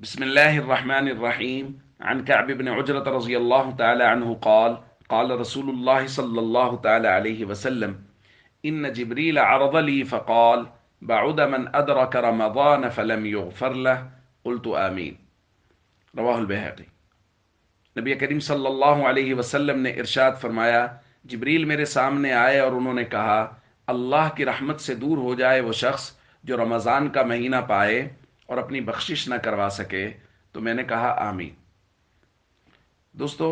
بسم الله الرحمن الرحيم عن كعب بن عجرة رضي الله تعالى عنه قال قال رسول الله صلى الله تعالى عليه وسلم إن جبريل عرض لي فقال بعد من أدرك رمضان فلم يغفر له قلت آمين رواہ البیہقی۔ نبی کریم صلی اللہ علیہ وسلم نے ارشاد فرمایا، جبریل میرے سامنے آئے اور انہوں نے کہا اللہ کی رحمت سے دور ہو جائے وہ شخص جو رمضان کا مہینہ پائے اور اپنی بخشش نہ کروا سکے۔ تو میں نے کہا آمین۔ دوستو،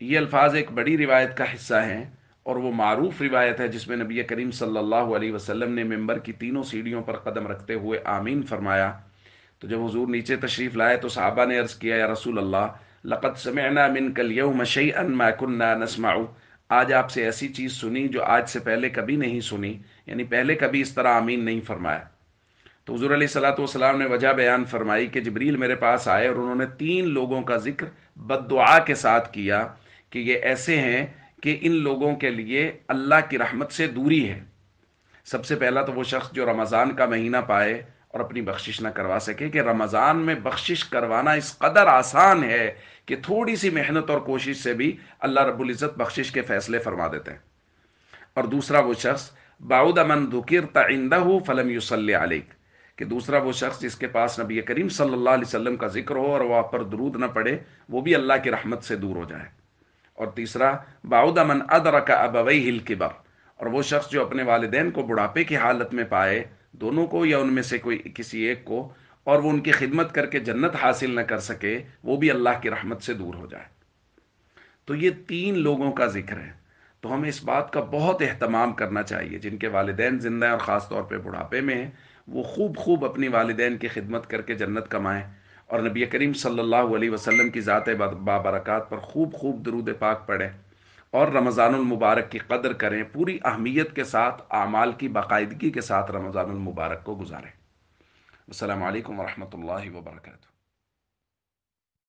یہ الفاظ ایک بڑی روایت کا حصہ ہیں اور وہ معروف روایت ہے جس میں نبی کریم صلی اللہ علیہ وسلم نے ممبر کی تینوں سیڑھیوں پر قدم رکھتے ہوئے آمین فرمایا۔ تو جب حضور نیچے تشریف لائے تو صحابہ نے عرض کیا، یا رسول اللہ لقد سمعنا منک اليوم شیئا ما كنا نسمع، آج آپ سے ایسی چیز سنی جو آج سے پہلے کبھی نہیں سنی، یعنی پہلے کبھی اس طرح آمین نہیں فرمایا۔ تو حضور علیہ الصلوۃ والسلام نے وجہ بیان فرمائی کہ جبریل میرے پاس آئے اور انہوں نے تین لوگوں کا ذکر بد دعا کے ساتھ کیا کہ یہ ایسے ہیں کہ ان لوگوں کے لیے اللہ کی رحمت سے دوری ہے۔ سب سے پہلا تو وہ شخص جو رمضان کا مہینہ پائے اور اپنی بخشش نہ کروا سکے، کہ رمضان میں بخشش کروانا اس قدر آسان ہے کہ تھوڑی سی محنت اور کوشش سے بھی اللہ رب العزت بخشش کے فیصلے فرما دیتے ہیں۔ اور دوسرا وہ شخص بعد من ذکرت عنده فلم یصلی علیک، کہ دوسرا وہ شخص جس کے پاس نبی کریم صلی اللہ علیہ وسلم کا ذکر ہو اور وہ آپ پر درود نہ پڑے، وہ بھی اللہ کی رحمت سے دور ہو جائے۔ اور تیسرا بعد من ادرک ابویہ الکبر، اور وہ شخص جو اپنے والدین کو بڑھاپے کی حالت میں پائے، دونوں کو یا ان میں سے کوئی کسی ایک کو، اور وہ ان کی خدمت کر کے جنت حاصل نہ کر سکے، وہ بھی اللہ کی رحمت سے دور ہو جائے۔ تو یہ تین لوگوں کا ذکر ہے۔ تو ہمیں اس بات کا بہت اہتمام کرنا چاہیے، جن کے والدین زندہ ہیں اور خاص طور پہ بڑھاپے میں ہیں، وہ خوب خوب اپنی والدین کی خدمت کر کے جنت کمائیں، اور نبی کریم صلی اللہ علیہ وسلم کی ذات بابرکات پر خوب خوب درود پاک پڑھیں، اور رمضان المبارک کی قدر کریں، پوری اہمیت کے ساتھ اعمال کی باقاعدگی کے ساتھ رمضان المبارک کو گزاریں۔ السلام علیکم ورحمۃ اللہ وبرکاتہ۔